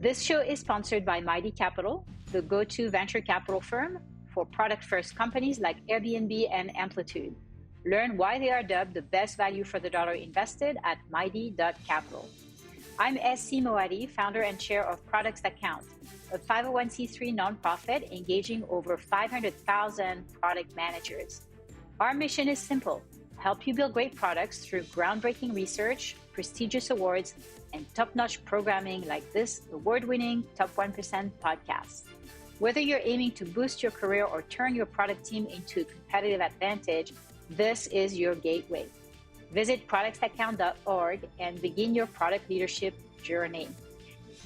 This show is sponsored by Mighty Capital, the go-to venture capital firm for product-first companies like Airbnb and Amplitude. Learn why they are dubbed the best value for the dollar invested at mighty.capital. I'm SC Moadi, founder and chair of Products That Count, a 501c3 nonprofit engaging over 500,000 product managers. Our mission is simple: help you build great products through groundbreaking research, prestigious awards, and top-notch programming like this award-winning Top 1% podcast. Whether you're aiming to boost your career or turn your product team into a competitive advantage, this is your gateway. Visit productsthatcount.org and begin your product leadership journey.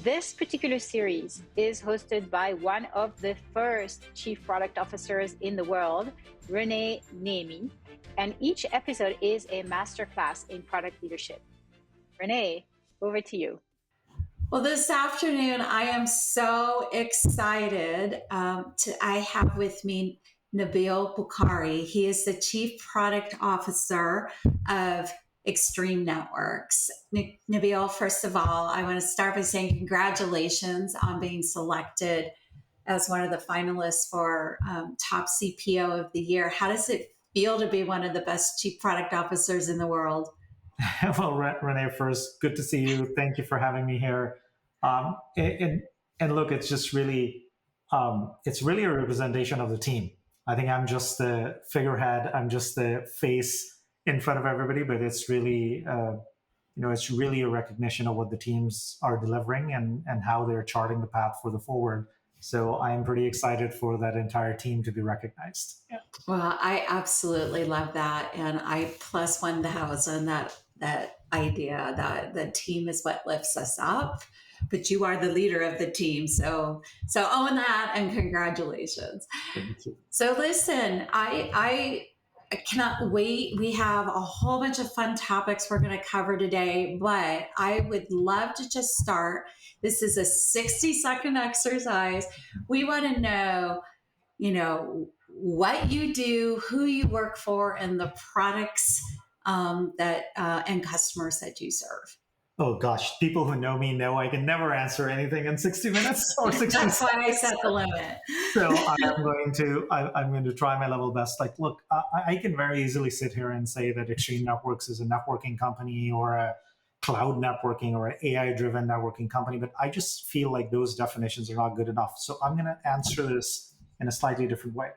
This particular series is hosted by one of the first chief product officers in the world, Renee Niemi, and each episode is a masterclass in product leadership. Renee, over to you. Well, this afternoon, I am so excited I have with me Nabil Bukhari. He is the Chief Product Officer of Extreme Networks. Nabil, first of all, I want to start by saying congratulations on being selected as one of the finalists for Top CPO of the Year. How does it feel to be one of the best Chief Product Officers in the world? Well, Renee, first, good to see you. Thank you for having me here. And look, it's just really, it's really a representation of the team. I think I'm just the figurehead. I'm just the face in front of everybody, but it's really, it's really a recognition of what the teams are delivering and how they're charting the path for the forward. So I'm pretty excited for that entire team to be recognized. Yeah. Well, I absolutely love that. And I plus 1,000 that idea that the team is what lifts us up, but you are the leader of the team. So own that and congratulations. Thank you. So listen, I cannot wait. We have a whole bunch of fun topics we're going to cover today, but I would love to just start. This is a 60-second exercise. We want to know, what you do, who you work for, and the products and customers that you serve. Oh gosh, people who know me know I can never answer anything in 60 minutes or 60 That's why I set the limit. So I'm going to try my level best. Like, look, I can very easily sit here and say that Extreme Networks is a networking company or a cloud networking or an AI-driven networking company, but I just feel like those definitions are not good enough. So I'm going to answer this in a slightly different way.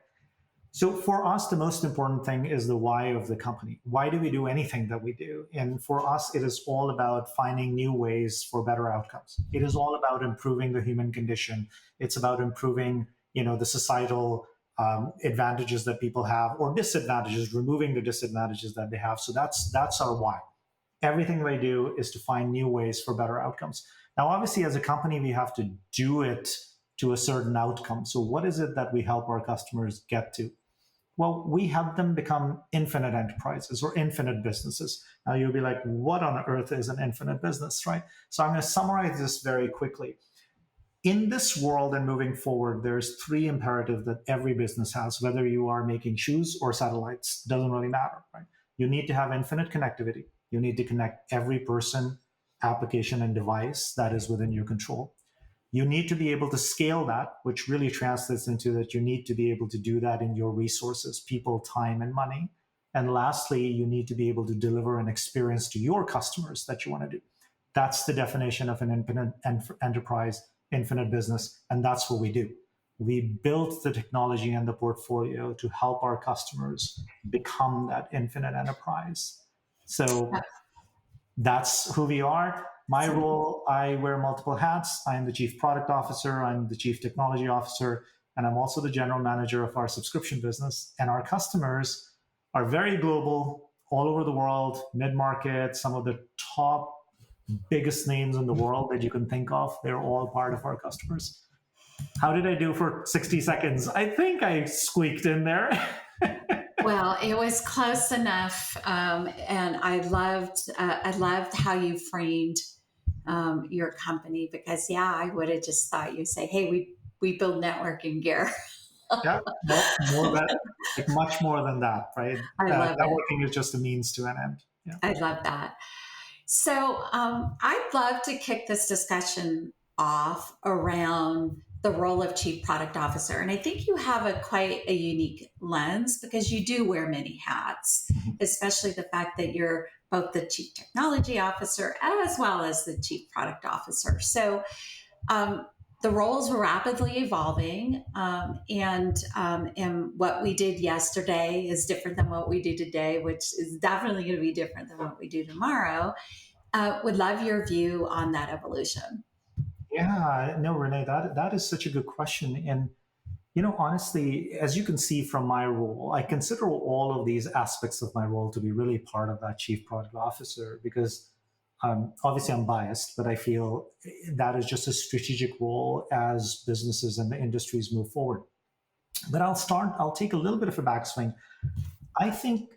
So for us, the most important thing is the why of the company. Why do we do anything that we do? And for us, it is all about finding new ways for better outcomes. It is all about improving the human condition. It's about improving, the societal advantages that people have or disadvantages, removing the disadvantages that they have. So that's our why. Everything we do is to find new ways for better outcomes. Now, obviously, as a company, we have to do it to a certain outcome. So what is it that we help our customers get to? Well, we help them become infinite enterprises or infinite businesses. Now you'll be like, what on earth is an infinite business, right? So I'm going to summarize this very quickly. In this world and moving forward, there's 3 imperatives that every business has, whether you are making shoes or satellites, doesn't really matter, right? You need to have infinite connectivity. You need to connect every person, application, and device that is within your control. You need to be able to scale that, which really translates into that you need to be able to do that in your resources, people, time, and money. And lastly, you need to be able to deliver an experience to your customers that you want to do. That's the definition of an infinite enterprise, infinite business, and that's what we do. We built the technology and the portfolio to help our customers become that infinite enterprise. So that's who we are. My role, I wear multiple hats. I'm the Chief Product Officer, I'm the Chief Technology Officer, and I'm also the General Manager of our subscription business. And our customers are very global, all over the world, mid-market, some of the top biggest names in the world that you can think of. They're all part of our customers. How did I do for 60 seconds? I think I squeaked in there. Well, it was close enough, and I loved how you framed your company because, I would have just thought you say, "Hey, we build networking gear." Yeah, much more than that, right? I love networking is just a means to an end. Yeah. I love that. So I'd love to kick this discussion off around the role of chief product officer. And I think you have quite a unique lens because you do wear many hats, especially the fact that you're both the chief technology officer as well as the chief product officer. So the roles were rapidly evolving, and what we did yesterday is different than what we do today, which is definitely going to be different than what we do tomorrow. Would love your view on that evolution. Yeah, no, Renee, that is such a good question. And honestly, as you can see from my role, I consider all of these aspects of my role to be really part of that chief product officer because obviously I'm biased, but I feel that is just a strategic role as businesses and the industries move forward. But I'll take a little bit of a backswing. I think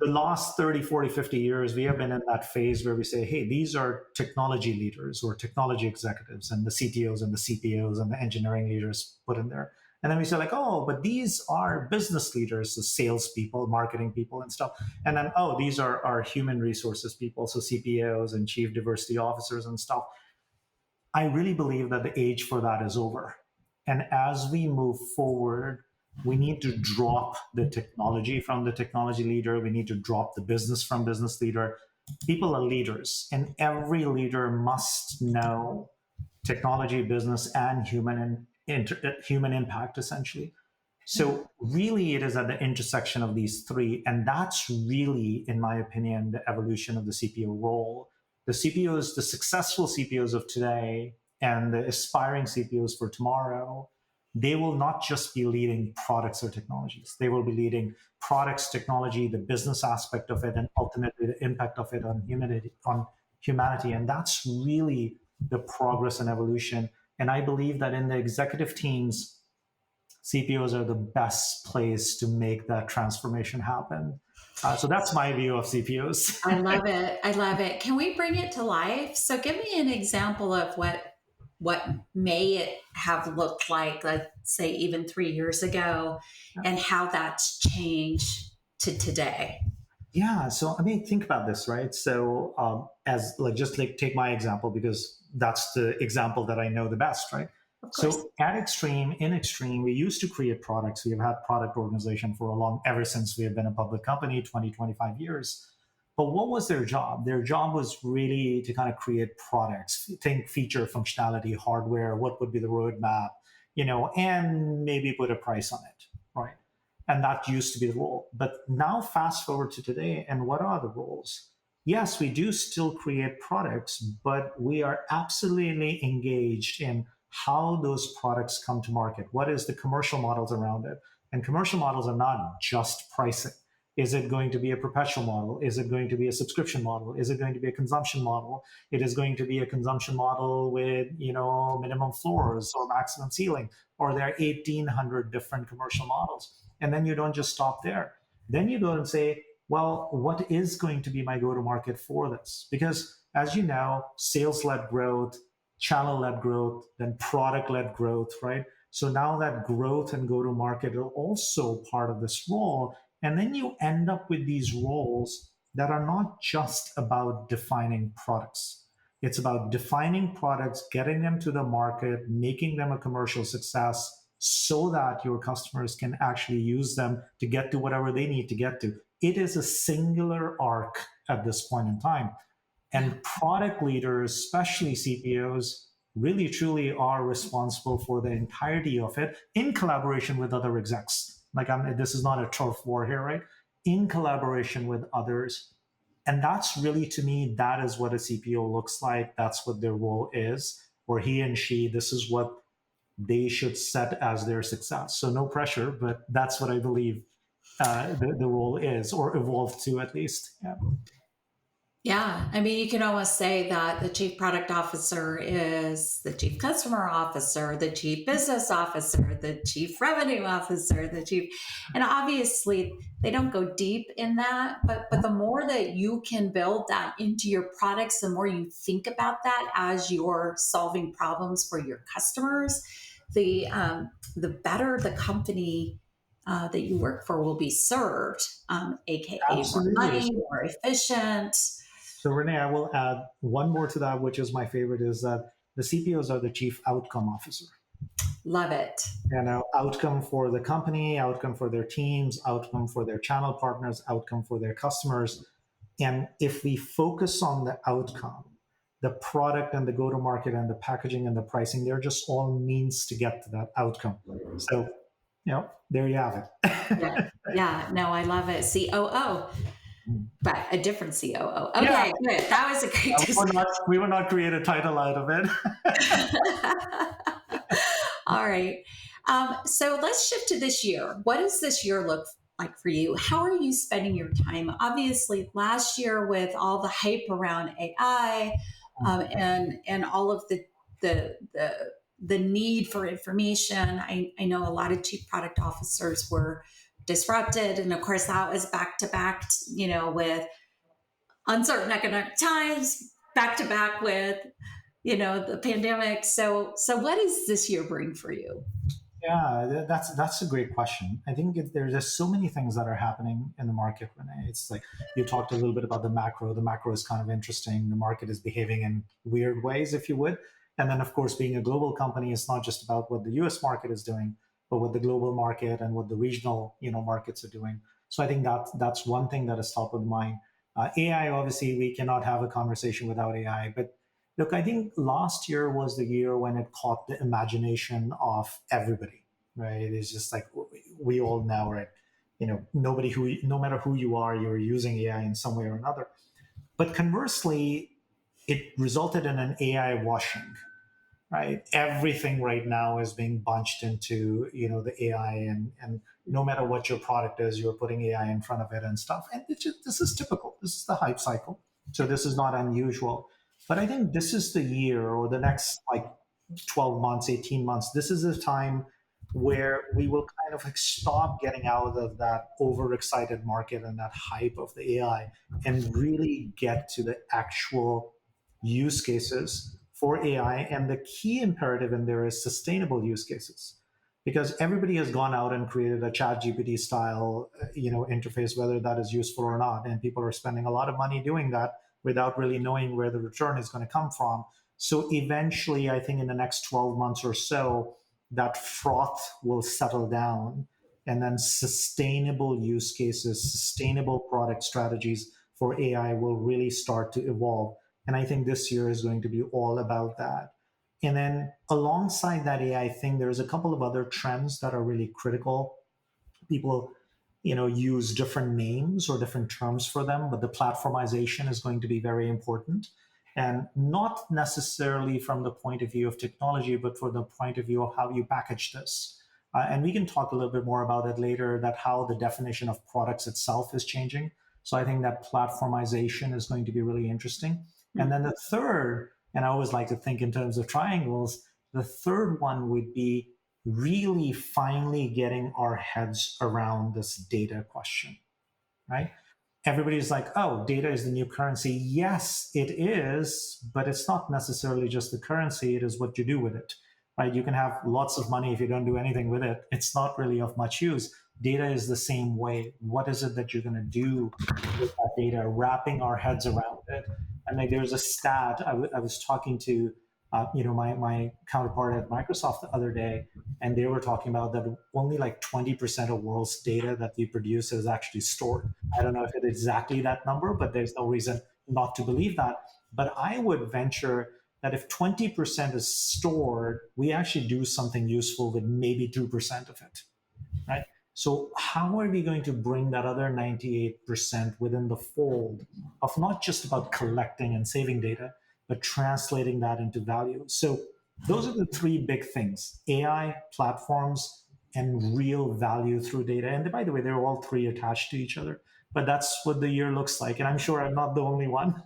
the last 30, 40, 50 years, we have been in that phase where we say, hey, these are technology leaders or technology executives and the CTOs and the CPOs and the engineering leaders put in there. And then we say like, oh, but these are business leaders, so salespeople, marketing people and stuff. And then, oh, these are our human resources people, so CPOs and chief diversity officers and stuff. I really believe that the age for that is over. And as we move forward, we need to drop the technology from the technology leader. We need to drop the business from business leader. People are leaders, and every leader must know technology, business, and human impact, essentially. So really, it is at the intersection of these three, and that's really, in my opinion, the evolution of the CPO role. The CPOs, the successful CPOs of today, and the aspiring CPOs for tomorrow, they will not just be leading products or technologies. They will be leading products, technology, the business aspect of it, and ultimately the impact of it on humanity. And that's really the progress and evolution. And I believe that in the executive teams, CPOs are the best place to make that transformation happen. So that's my view of CPOs. I love it. I love it. Can we bring it to life? So give me an example of what may it have looked like, let's say even 3 years ago, and how that's changed to today. Yeah. So I mean, think about this, right? So as just take my example because that's the example that I know the best, right? So in Extreme, we used to create products. We have had product organization for ever since we have been a public company, 20, 25 years. But what was their job? Their job was really to kind of create products, think feature, functionality, hardware, what would be the roadmap, and maybe put a price on it, right? And that used to be the role. But now fast forward to today, and what are the roles? Yes, we do still create products, but we are absolutely engaged in how those products come to market. What is the commercial models around it? And commercial models are not just pricing. Is it going to be a perpetual model? Is it going to be a subscription model? Is it going to be a consumption model? It is going to be a consumption model with, minimum floors or maximum ceiling, or there are 1,800 different commercial models. And then you don't just stop there. Then you go and say, well, what is going to be my go-to-market for this? Because as you know, sales-led growth, channel-led growth, then product-led growth, right? So now that growth and go-to-market are also part of this role. And then you end up with these roles that are not just about defining products. It's about defining products, getting them to the market, making them a commercial success so that your customers can actually use them to get to whatever they need to get to. It is a singular arc at this point in time. And product leaders, especially CPOs, really truly are responsible for the entirety of it in collaboration with other execs. This is not a turf war here, right? In collaboration with others. And that's really, to me, that is what a CPO looks like. That's what their role is, or he and she, this is what they should set as their success. So no pressure, but that's what I believe the role is, or evolved to at least. Yeah. Yeah. I mean, you can almost say that the chief product officer is the chief customer officer, the chief business officer, the chief revenue officer, and obviously they don't go deep in that, but the more that you can build that into your products, the more you think about that as you're solving problems for your customers, the better the company that you work for will be served, aka Absolutely. more money, more efficient. So Renee, I will add one more to that, which is my favorite, is that The CPOs are the chief outcome officer. Love it. Outcome for the company, outcome for their teams, outcome for their channel partners, outcome for their customers. And if we focus on the outcome, the product and the go-to-market and the packaging and the pricing, they're just all means to get to that outcome. So, there you have it. Yeah. No, I love it. COO, but a different COO. Okay, good. That was a great discussion. We will not create a title out of it. All right. So let's shift to this year. What does this year look like for you? How are you spending your time? Obviously, last year with all the hype around AI and all of the need for information, I know a lot of chief product officers were disrupted, and of course that was back to back, with uncertain economic times, back to back with the pandemic. So what does this year bring for you? Yeah, that's a great question. I think there's just so many things that are happening in the market, Renee. It's like you talked a little bit about the macro. The macro is kind of interesting. The market is behaving in weird ways, if you would. And then, of course, being a global company, it's not just about what the US market is doing, but what the global market and what the regional markets are doing. So I think that's one thing that is top of mind. AI, obviously, we cannot have a conversation without AI, but look, I think last year was the year when it caught the imagination of everybody, right? It's just like we all know, right? No matter who you are, you're using AI in some way or another. But conversely, it resulted in an AI washing, right? Everything right now is being bunched into the AI, and no matter what your product is, you're putting AI in front of it and stuff. And this is typical. This is the hype cycle. So this is not unusual. But I think this is the year, or the next 12 months, 18 months, this is the time where we will kind of stop getting out of that overexcited market and that hype of the AI and really get to the actual use cases for AI. And the key imperative in there is sustainable use cases. Because everybody has gone out and created a ChatGPT style, interface, whether that is useful or not. And people are spending a lot of money doing that without really knowing where the return is going to come from. So eventually, I think in the next 12 months or so, that froth will settle down, and then sustainable use cases, sustainable product strategies for AI will really start to evolve. And I think this year is going to be all about that. And then alongside that AI thing, there's a couple of other trends that are really critical. People use different names or different terms for them, but the platformization is going to be very important. And not necessarily from the point of view of technology, but from the point of view of how you package this. And we can talk a little bit more about it later, that how the definition of products itself is changing. So I think that platformization is going to be really interesting. Mm-hmm. And then the third, and I always like to think in terms of triangles, the third one would be really finally getting our heads around this data question, right? Everybody's like, oh, data is the new currency. Yes, it is, but it's not necessarily just the currency. It is what you do with it, right? You can have lots of money if you don't do anything with it. It's not really of much use. Data is the same way. What is it that you're going to do with that data? Wrapping our heads around it. And there's a stat. I was talking to my counterpart at Microsoft the other day, and they were talking about that only 20% of world's data that we produce is actually stored. I don't know if it's exactly that number, but there's no reason not to believe that. But I would venture that if 20% is stored, we actually do something useful with maybe 2% of it, right? So how are we going to bring that other 98% within the fold of not just about collecting and saving data, but translating that into value? So those are the three big things: AI, platforms, and real value through data. And by the way, they're all three attached to each other. But that's what the year looks like. And I'm sure I'm not the only one.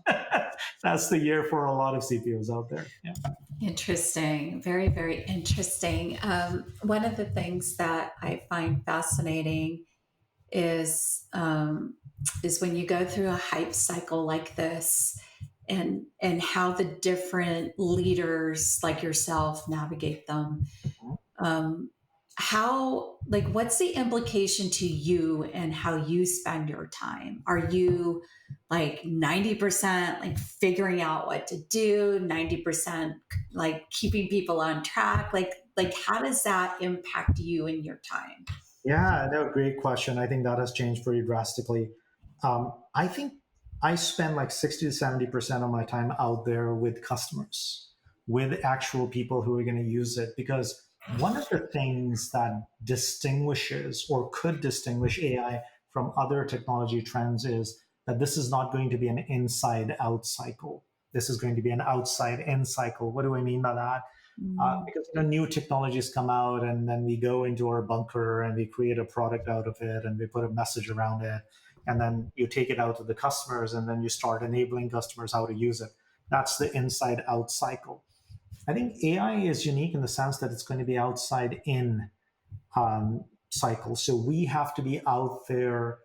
That's the year for a lot of CPOs out there. Yeah. Interesting. Very, very interesting. One of the things that I find fascinating is when you go through a hype cycle like this, and how the different leaders like yourself navigate them. what's the implication to you and how you spend your time? Are you like 90% like figuring out what to do, 90% like keeping people on track? Like how does that impact you and your time? Yeah, no, great question. I think that has changed pretty drastically. I think I spend like 60 to 70% of my time out there with customers, with actual people who are going to use it. Because one of the things that distinguishes or could distinguish AI from other technology trends is that this is not going to be an inside out cycle. This is going to be an outside in cycle. What do I mean by that? Because new technologies come out and then we go into our bunker and we create a product out of it and we put a message around it, and then you take it out to the customers and then you start enabling customers how to use it. That's the inside out cycle. I think AI is unique in the sense that it's going to be outside in cycle. So we have to be out there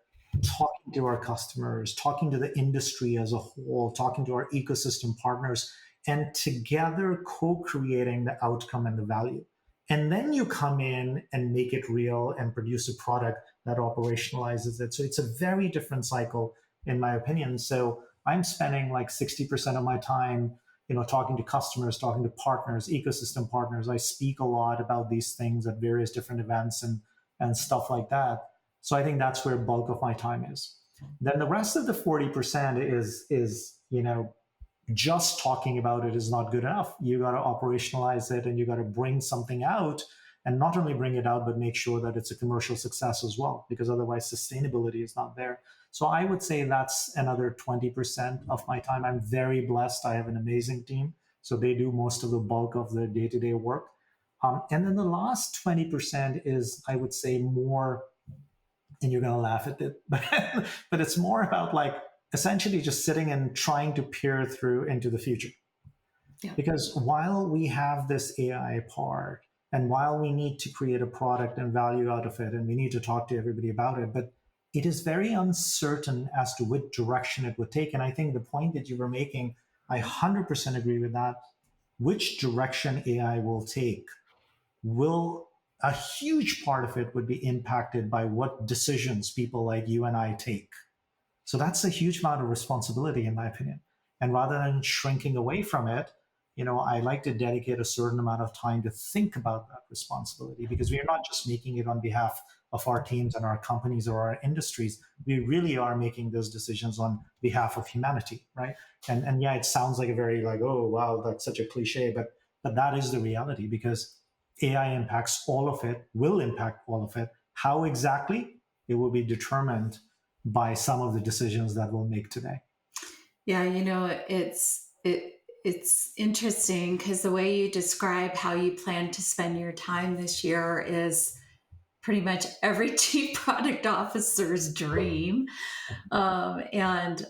talking to our customers, talking to the industry as a whole, talking to our ecosystem partners, and together co-creating the outcome and the value. And then you come in and make it real and produce a product that operationalizes it. So it's a very different cycle, in my opinion. So I'm spending like 60% of my time, talking to customers, talking to partners, ecosystem partners. I speak a lot about these things at various different events and stuff like that. So I think that's where bulk of my time is. Then the rest of the 40% is just talking about it is not good enough. You got to operationalize it and you got to bring something out, and not only bring it out, but make sure that it's a commercial success as well, because otherwise sustainability is not there. So I would say that's another 20% of my time. I'm very blessed. I have an amazing team. So they do most of the bulk of the day-to-day work. And then the last 20% is, I would say, more, and you're going to laugh at it, but it's more about like essentially just sitting and trying to peer through into the future. Yeah. Because while we have this AI part, and while we need to create a product and value out of it, and we need to talk to everybody about it, but it is very uncertain as to which direction it would take. And I think the point that you were making, I 100% agree with that. Which direction AI will take a huge part of it would be impacted by what decisions people like you and I take. So that's a huge amount of responsibility, in my opinion. And rather than shrinking away from it, I like to dedicate a certain amount of time to think about that responsibility, because we are not just making it on behalf of our teams and our companies or our industries. We really are making those decisions on behalf of humanity, right? And yeah, it sounds like a very like, oh, wow, that's such a cliche, but that is the reality, because AI impacts all of it, will impact all of it. How exactly? It will be determined by some of the decisions that we'll make today. Yeah, it's interesting because the way you describe how you plan to spend your time this year is pretty much every chief product officer's dream. And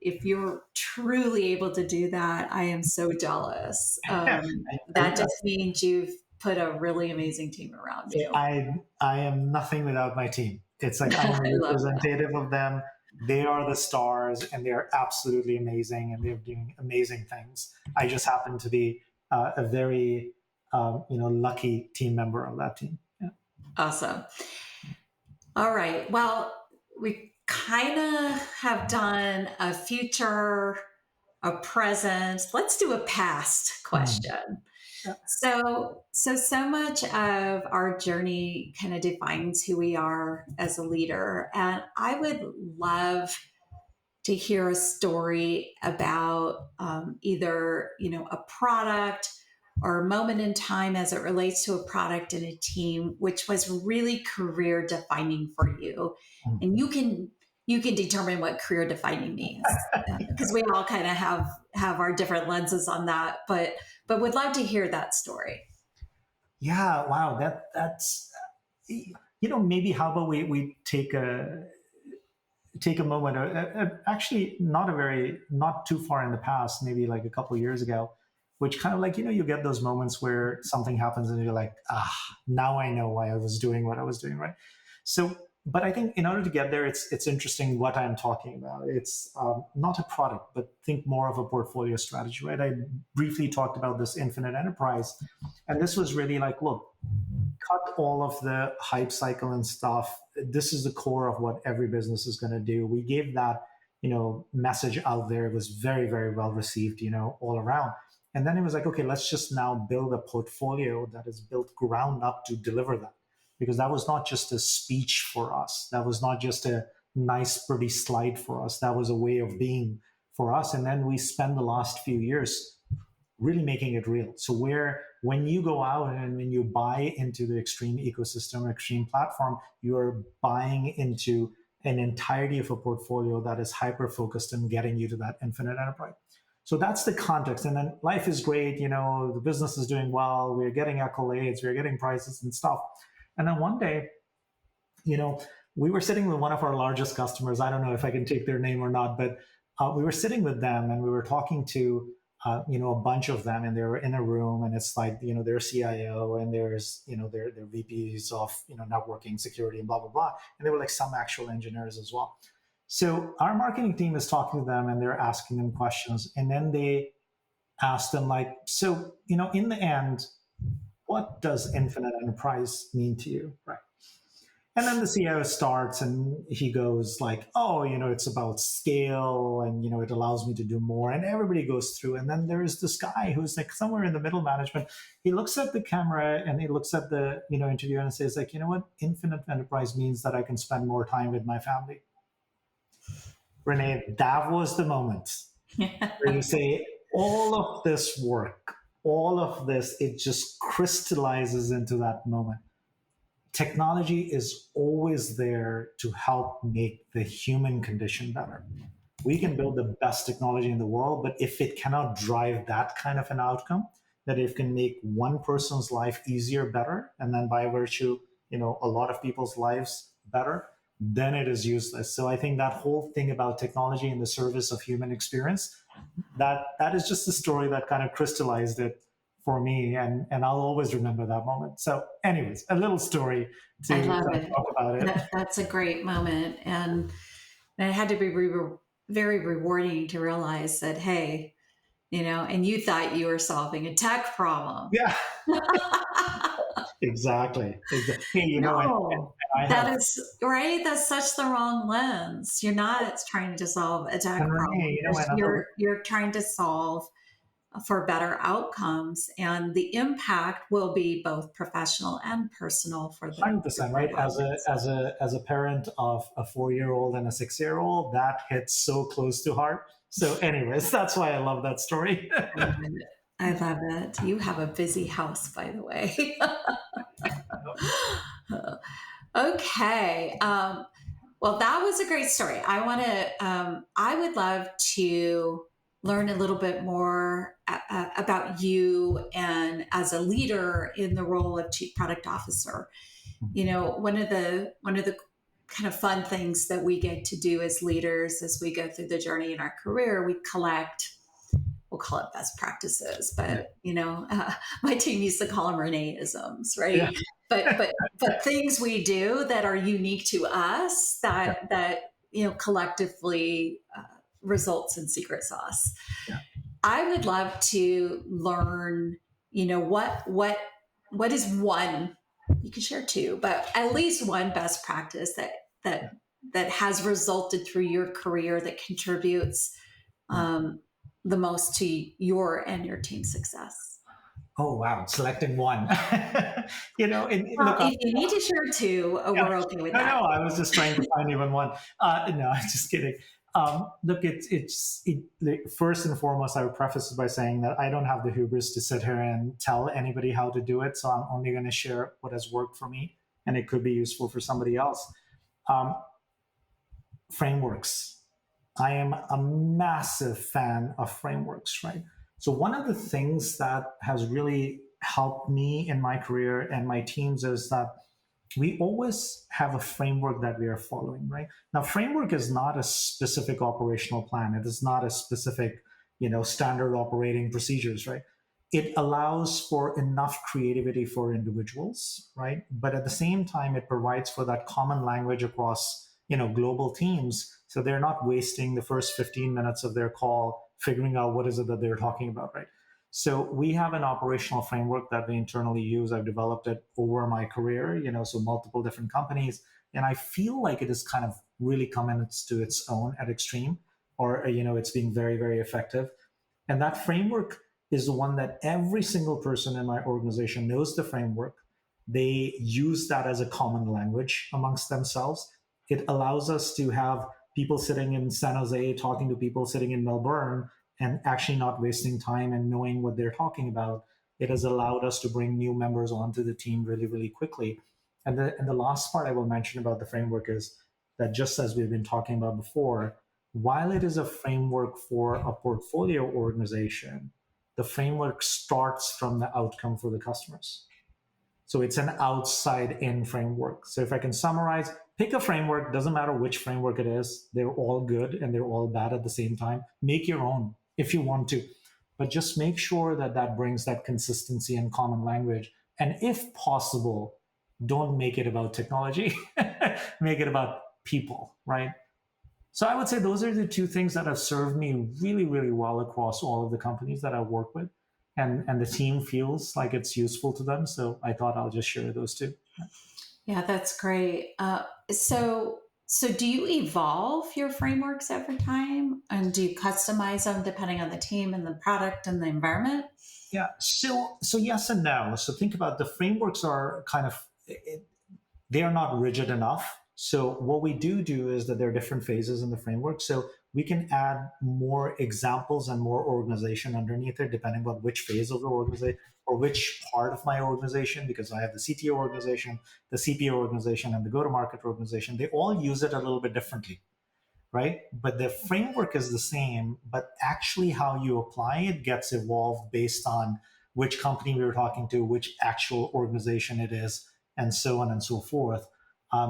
if you're truly able to do that, I am so jealous. That just means you've put a really amazing team around you. I am nothing without my team. It's like I'm a representative of them. They are the stars, and they are absolutely amazing, and they're doing amazing things. I just happen to be a very lucky team member of that team. Yeah. Awesome. All right. Well, we kind of have done a future, a present. Let's do a past question. Yeah. So much of our journey kind of defines who we are as a leader. And I would love to hear a story about either, a product or a moment in time as it relates to a product and a team, which was really career defining for you. Mm-hmm. And you can determine what career defining means, because we all kind of have our different lenses on that, but would love to hear that story. Yeah. Wow. That's, maybe how about we take a moment, actually not too far in the past, maybe like a couple of years ago, which kind of like, you get those moments where something happens and you're like, now I know why I was doing what I was doing, right? So, but I think in order to get there, it's interesting what I'm talking about. It's not a product, but think more of a portfolio strategy, right? I briefly talked about this infinite enterprise. And this was really like, look, cut all of the hype cycle and stuff. This is the core of what every business is going to do. We gave that, message out there. It was very, very well received, all around. And then it was like, okay, let's just now build a portfolio that is built ground up to deliver that. Because that was not just a speech for us. That was not just a nice, pretty slide for us. That was a way of being for us. And then we spent the last few years really making it real. So when you go out and when you buy into the Extreme ecosystem, Extreme platform, you're buying into an entirety of a portfolio that is hyper-focused and getting you to that infinite enterprise. So that's the context. And then life is great, the business is doing well, we're getting accolades, we're getting prizes and stuff. And then one day, we were sitting with one of our largest customers. I don't know if I can take their name or not, but we were sitting with them and we were talking to a bunch of them, and they were in a room, and it's like, their CIO and there's, their VPs of, networking, security, and blah, blah, blah. And they were like some actual engineers as well. So our marketing team is talking to them and they're asking them questions. And then they asked them like, so, in the end, what does infinite enterprise mean to you? Right. And then the CIO starts and he goes like, oh, it's about scale and, it allows me to do more. And everybody goes through. And then there's this guy who's like somewhere in the middle management. He looks at the camera and he looks at the, interviewer and says like, what? Infinite enterprise means that I can spend more time with my family. Renee, that was the moment where you say all of this work, all of this, it just crystallizes into that moment. Technology is always there to help make the human condition better. We can build the best technology in the world, but if it cannot drive that kind of an outcome, that it can make one person's life easier, better, and then by virtue, a lot of people's lives better, then it is useless. So I think that whole thing about technology in the service of human experience, that is just the story that kind of crystallized it for me, and I'll always remember that moment. So anyways, a little story to talk about it. That's a great moment. And it had to be very rewarding to realize that, hey, and you thought you were solving a tech problem. Yeah. Exactly. Hey, that is right. That's such the wrong lens. You're not trying to solve a tech problem. You're trying to solve for better outcomes, and the impact will be both professional and personal for the 100%, right? As a parent of a 4-year-old and a 6-year-old, that hits so close to heart. So anyways, that's why I love that story. I love it. You have a busy house, by the way. Okay. Well, that was a great story. I would love to learn a little bit more about you and as a leader in the role of Chief Product Officer. One of the kind of fun things that we get to do as leaders as we go through the journey in our career, we collect, we'll call it best practices, but my team used to call them Renee-isms, right? Yeah. But things we do that are unique to us that collectively results in secret sauce. Yeah. I would love to learn, what is one, you can share two, but at least one best practice that has resulted through your career that contributes the most to your and your team's success. Oh, wow. Selecting one. If you need to share two, we're okay with that. No, I was just trying to find even one. No, I'm just kidding. Look, first and foremost, I would preface it by saying that I don't have the hubris to sit here and tell anybody how to do it. So I'm only going to share what has worked for me, and it could be useful for somebody else. Frameworks. I am a massive fan of frameworks, right? So one of the things that has really helped me in my career and my teams is that we always have a framework that we are following, right? Now, framework is not a specific operational plan. It is not a specific, standard operating procedures, right? It allows for enough creativity for individuals, right? But at the same time, it provides for that common language across, global teams. So they're not wasting the first 15 minutes of their call figuring out what is it that they're talking about, right? So we have an operational framework that we internally use. I've developed it over my career, so multiple different companies. And I feel like it is kind of really coming to its own at Extreme, or, it's being very, very effective. And that framework is the one that every single person in my organization knows the framework. They use that as a common language amongst themselves. It allows us to have people sitting in San Jose talking to people sitting in Melbourne and actually not wasting time and knowing what they're talking about. It has allowed us to bring new members onto the team really, really quickly. And the last part I will mention about the framework is that, just as we've been talking about before, while it is a framework for a portfolio organization, the framework starts from the outcome for the customers. So it's an outside in framework. So if I can summarize, pick a framework, doesn't matter which framework it is, they're all good and they're all bad at the same time. Make your own if you want to, but just make sure that that brings that consistency and common language. And if possible, don't make it about technology, make it about people, right? So I would say those are the two things that have served me really, really well across all of the companies that I work with. And the team feels like it's useful to them. So I thought I'll just share those two. Yeah, that's great. So do you evolve your frameworks every time, and do you customize them depending on the team and the product and the environment? Yeah. So yes and no. So think about, the frameworks are kind of, they are not rigid enough. So what we do is that there are different phases in the framework. So we can add more examples and more organization underneath it, depending on which phase of the organization or which part of my organization, because I have the CTO organization, the CPO organization, and the go-to-market organization. They all use it a little bit differently, right? But the framework is the same, but actually how you apply it gets evolved based on which company we were talking to, which actual organization it is, and so on and so forth.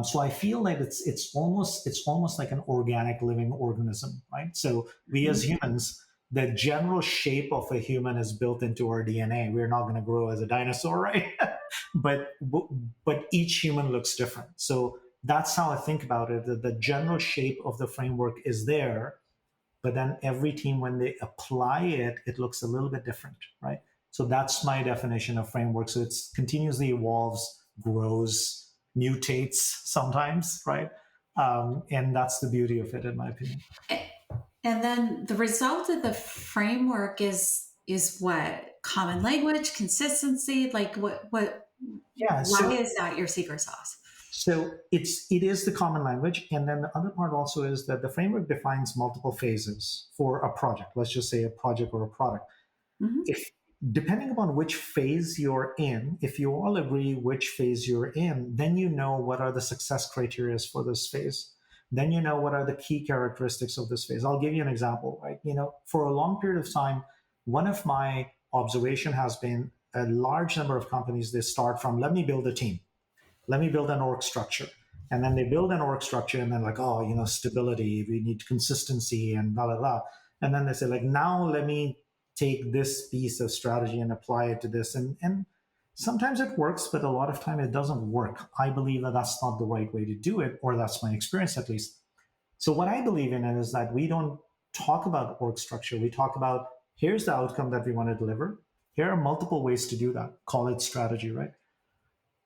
So I feel like it's almost like an organic living organism, right? So we as humans, the general shape of a human is built into our DNA. We're not going to grow as a dinosaur, right? but each human looks different. So that's how I think about it. The general shape of the framework is there, but then every team, when they apply it, it looks a little bit different, right? So that's my definition of framework. So it's continuously evolves, grows, mutates sometimes, right? And that's the beauty of it, in my opinion. And then the result of the framework is what? Common language, consistency, like what Yeah. why is that your secret sauce? So it is the common language, and then the other part also is that the framework defines multiple phases for a project. Let's just say a project or a product. Mm-hmm. If depending upon which phase you're in, if you all agree which phase you're in, then you know what are the success criteria for this phase. Then you know what are the key characteristics of this phase. I'll give you an example, right? For a long period of time, one of my observation has been a large number of companies, they start from, let me build a team, let me build an org structure. And then they build an org structure and then like, oh, stability, we need consistency and blah, blah, blah. And then they say like, now let me take this piece of strategy and apply it to this. And sometimes it works, but a lot of time it doesn't work. I believe that that's not the right way to do it, or that's my experience at least. So what I believe in it is that we don't talk about org structure. We talk about, here's the outcome that we want to deliver. Here are multiple ways to do that. Call it strategy, right?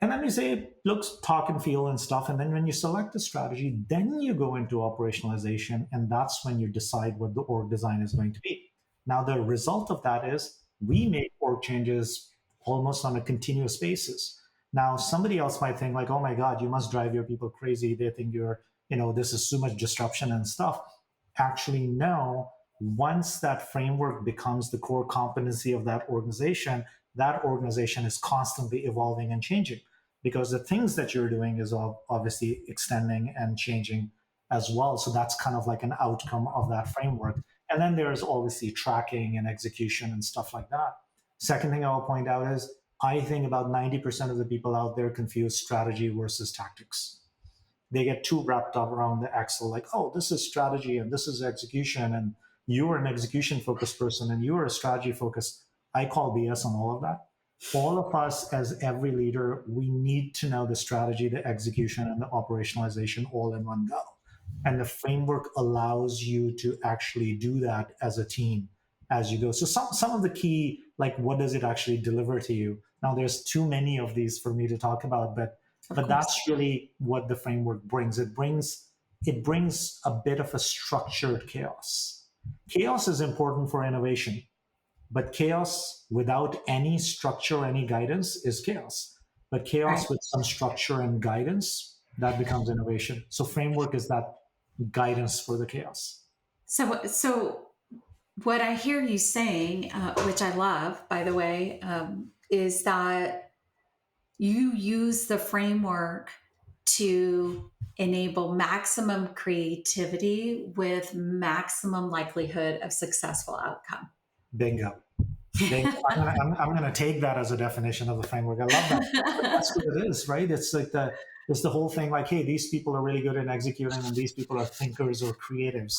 And then you say it looks, talk and feel and stuff. And then when you select the strategy, then you go into operationalization. And that's when you decide what the org design is going to be. Now, the result of that is we make org changes almost on a continuous basis. Now, somebody else might think like, oh my God, you must drive your people crazy. They think this is so much disruption and stuff. Actually, no. Once that framework becomes the core competency of that organization is constantly evolving and changing, because the things that you're doing is obviously extending and changing as well. So that's kind of like an outcome of that framework. And then there's obviously tracking and execution and stuff like that. Second thing I'll point out is I think about 90% of the people out there confuse strategy versus tactics. They get too wrapped up around the axle, like, oh, this is strategy and this is execution, and you're an execution focused person and you're a strategy focused. I call BS on all of that. All of us, as every leader, we need to know the strategy, the execution, and the operationalization all in one go. And the framework allows you to actually do that as a team as you go. So some of the key, like what does it actually deliver to you? Now there's too many of these for me to talk about, but that's really what the framework brings. It brings a bit of a structured chaos. Chaos is important for innovation, but chaos without any structure, any guidance is chaos. But chaos with some structure and guidance, that becomes innovation. So framework is that guidance for the chaos. So what I hear you saying, which I love, by the way, is that you use the framework to enable maximum creativity with maximum likelihood of successful outcome. Bingo. I'm going to take that as a definition of the framework. I love that. That's what it is, right? It's like it's the whole thing like, hey, these people are really good at executing and these people are thinkers or creatives.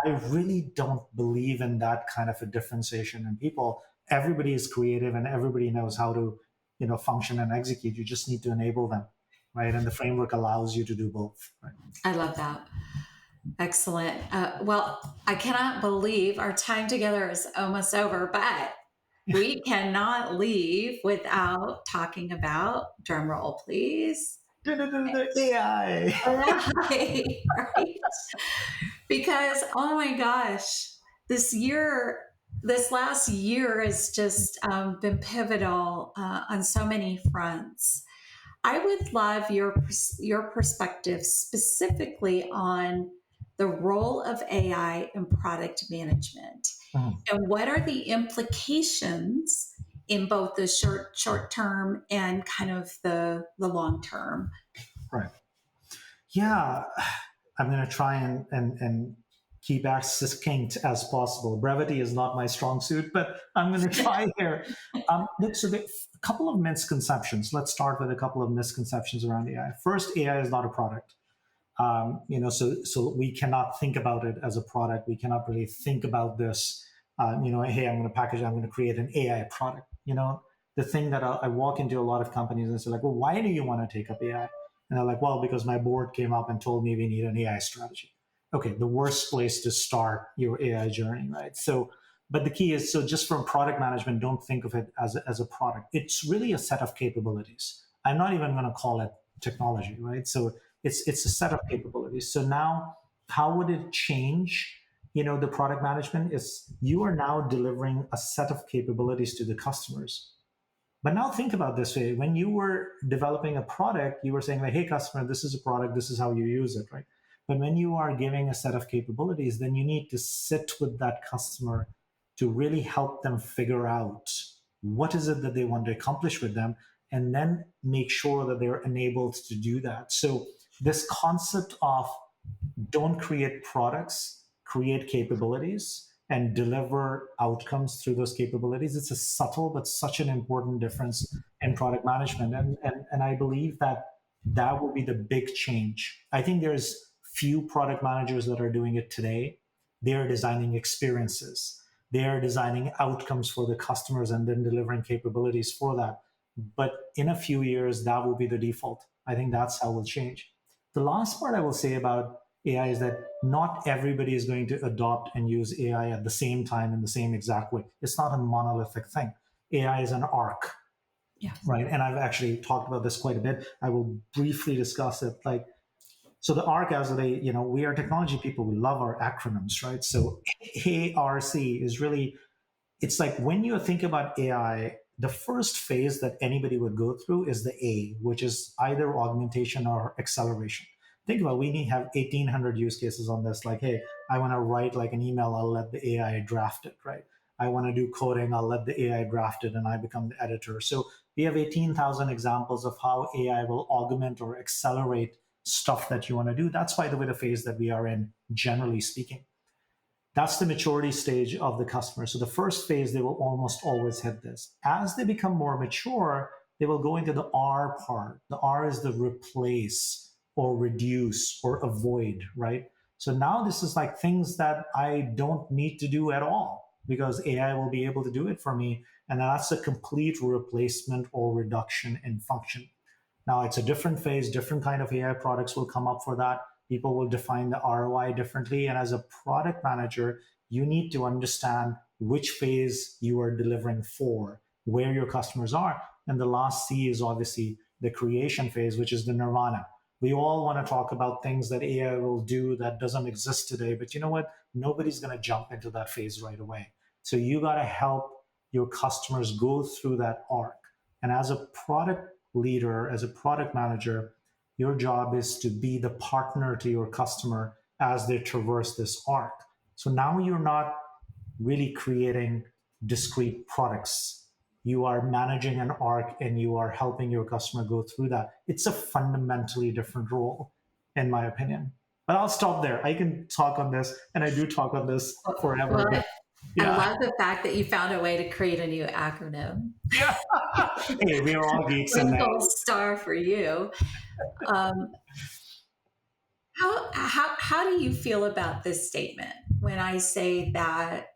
I really don't believe in that kind of a differentiation in people. Everybody is creative and everybody knows how to, function and execute. You just need to enable them, right? And the framework allows you to do both. Right? I love that. Excellent. Well, I cannot believe our time together is almost over, but we cannot leave without talking about, drum roll, please. AI. Right. Because, oh my gosh, this last year has just been pivotal on so many fronts. I would love your perspective specifically on the role of AI in product management, and what are the implications in both the short term and kind of the long term. Right. Yeah, I'm going to try and keep as succinct as possible. Brevity is not my strong suit, but I'm going to try here. So a couple of misconceptions. Let's start with a couple of misconceptions around AI. First, AI is not a product. So we cannot think about it as a product. We cannot really think about this. Hey, I'm going to create an AI product. The thing that I walk into a lot of companies and say like, well, why do you want to take up AI? And they're like, well, because my board came up and told me we need an AI strategy. Okay, the worst place to start your AI journey, right? So, but the key is, so just from product management, don't think of it as a product. It's really a set of capabilities. I'm not even going to call it technology, right? So it's a set of capabilities. So now, how would it change? The product management is you are now delivering a set of capabilities to the customers. But now think about this way. When you were developing a product, you were saying like, hey, customer, this is a product, this is how you use it, right? But when you are giving a set of capabilities, then you need to sit with that customer to really help them figure out what is it that they want to accomplish with them, and then make sure that they're enabled to do that. So this concept of don't create products, create capabilities, and deliver outcomes through those capabilities. It's a subtle but such an important difference in product management. And I believe that will be the big change. I think there's few product managers that are doing it today. They're designing experiences. They're designing outcomes for the customers and then delivering capabilities for that. But in a few years, that will be the default. I think that's how it will change. The last part I will say about AI is that not everybody is going to adopt and use AI at the same time in the same exact way. It's not a monolithic thing. AI is an arc, right? And I've actually talked about this quite a bit. I will briefly discuss it. So the arc, as we are technology people, we love our acronyms, right? So ARC is really, it's like when you think about AI, the first phase that anybody would go through is the A, which is either augmentation or acceleration. Think about, we have 1,800 use cases on this. Like, hey, I want to write like an email, I'll let the AI draft it, right? I want to do coding, I'll let the AI draft it and I become the editor. So we have 18,000 examples of how AI will augment or accelerate stuff that you want to do. That's, by the way, the phase that we are in, generally speaking. That's the maturity stage of the customer. So the first phase, they will almost always hit this. As they become more mature, they will go into the R part. The R is the replace or reduce or avoid, right? So now this is like things that I don't need to do at all because AI will be able to do it for me. And that's a complete replacement or reduction in function. Now it's a different phase, different kind of AI products will come up for that. People will define the ROI differently. And as a product manager, you need to understand which phase you are delivering for, where your customers are. And the last C is obviously the creation phase, which is the nirvana. We all want to talk about things that AI will do that doesn't exist today, but you know what? Nobody's going to jump into that phase right away. So you got to help your customers go through that arc. And as a product leader, as a product manager, your job is to be the partner to your customer as they traverse this arc. So now you're not really creating discrete products. You are managing an arc and you are helping your customer go through that. It's a fundamentally different role, in my opinion. But I'll stop there. I can talk on this, and I do talk on this forever. Well, but I yeah. love the fact that you found a way to create a new acronym. Yeah. Hey, we are all geeks in that. Gold star for you. How do you feel about this statement when I say that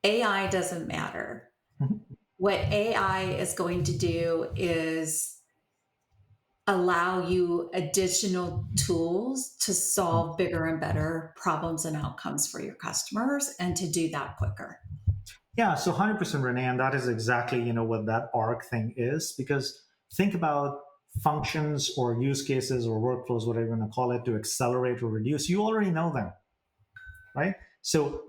AI doesn't matter? Mm-hmm. What AI is going to do is allow you additional tools to solve bigger and better problems and outcomes for your customers, and to do that quicker. Yeah, so 100% Renee, and that is exactly what that arc thing is. Because think about functions or use cases or workflows, whatever you want to call it, to accelerate or reduce. You already know them, right? So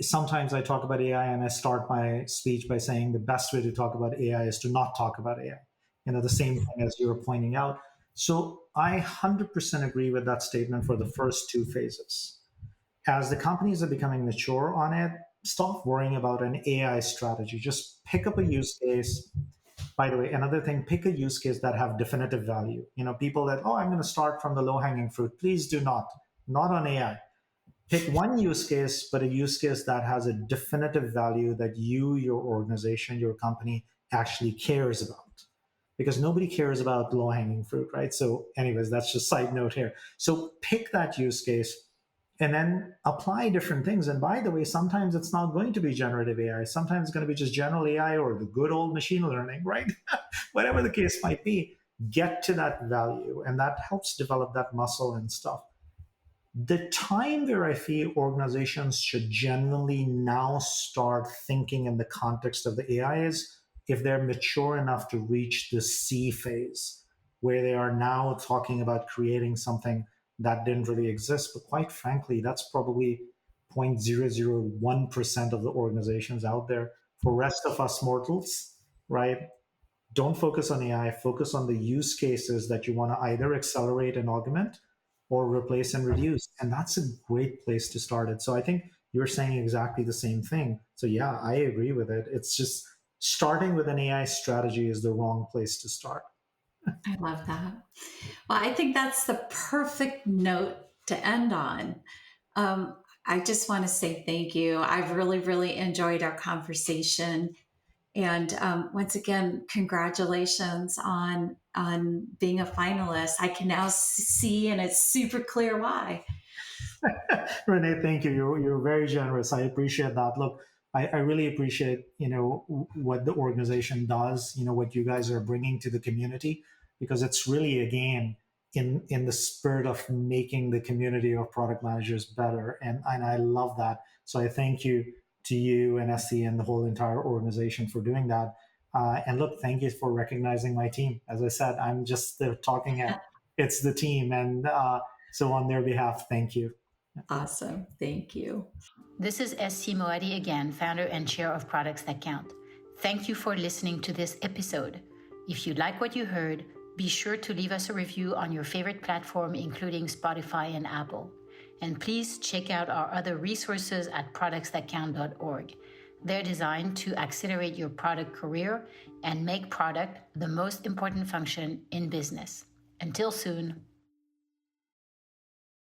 sometimes I talk about AI and I start my speech by saying the best way to talk about AI is to not talk about AI. The same thing as you were pointing out. So I 100% agree with that statement for the first two phases. As the companies are becoming mature on it, stop worrying about an AI strategy. Just pick up a use case. By the way, another thing, pick a use case that have definitive value. People that, I'm going to start from the low-hanging fruit. Please do not on AI. Pick one use case, but a use case that has a definitive value that you, your organization, your company actually cares about. Because nobody cares about low-hanging fruit, right? So anyways, that's just a side note here. So pick that use case and then apply different things. And by the way, sometimes it's not going to be generative AI. Sometimes it's going to be just general AI or the good old machine learning, right? Whatever the case might be, get to that value. And that helps develop that muscle and stuff. The time where I feel organizations should genuinely now start thinking in the context of the AI is if they're mature enough to reach the C phase, where they are now talking about creating something that didn't really exist. But quite frankly, that's probably 0.001% of the organizations out there. For rest of us mortals, right? Don't focus on AI, focus on the use cases that you want to either accelerate and augment or replace and reduce. And that's a great place to start it. So I think you're saying exactly the same thing. So yeah, I agree with it. It's just starting with an AI strategy is the wrong place to start. I love that. Well, I think that's the perfect note to end on. I just want to say thank you. I've really, really enjoyed our conversation. And once again, congratulations on being a finalist. I can now see, and it's super clear why. Renee, thank you. You're very generous. I appreciate that. Look, I really appreciate what the organization does. What you guys are bringing to the community, because it's really again in the spirit of making the community of product managers better, and I love that. So I thank you to you and SC and the whole entire organization for doing that. And look, thank you for recognizing my team. As I said, I'm just the talking head. It's the team, and so on their behalf, thank you. Awesome. Thank you. This is SC Moadi again, founder and chair of Products That Count. Thank you for listening to this episode. If you like what you heard, be sure to leave us a review on your favorite platform, including Spotify and Apple. And please check out our other resources at productsthatcount.org. They're designed to accelerate your product career and make product the most important function in business. Until soon.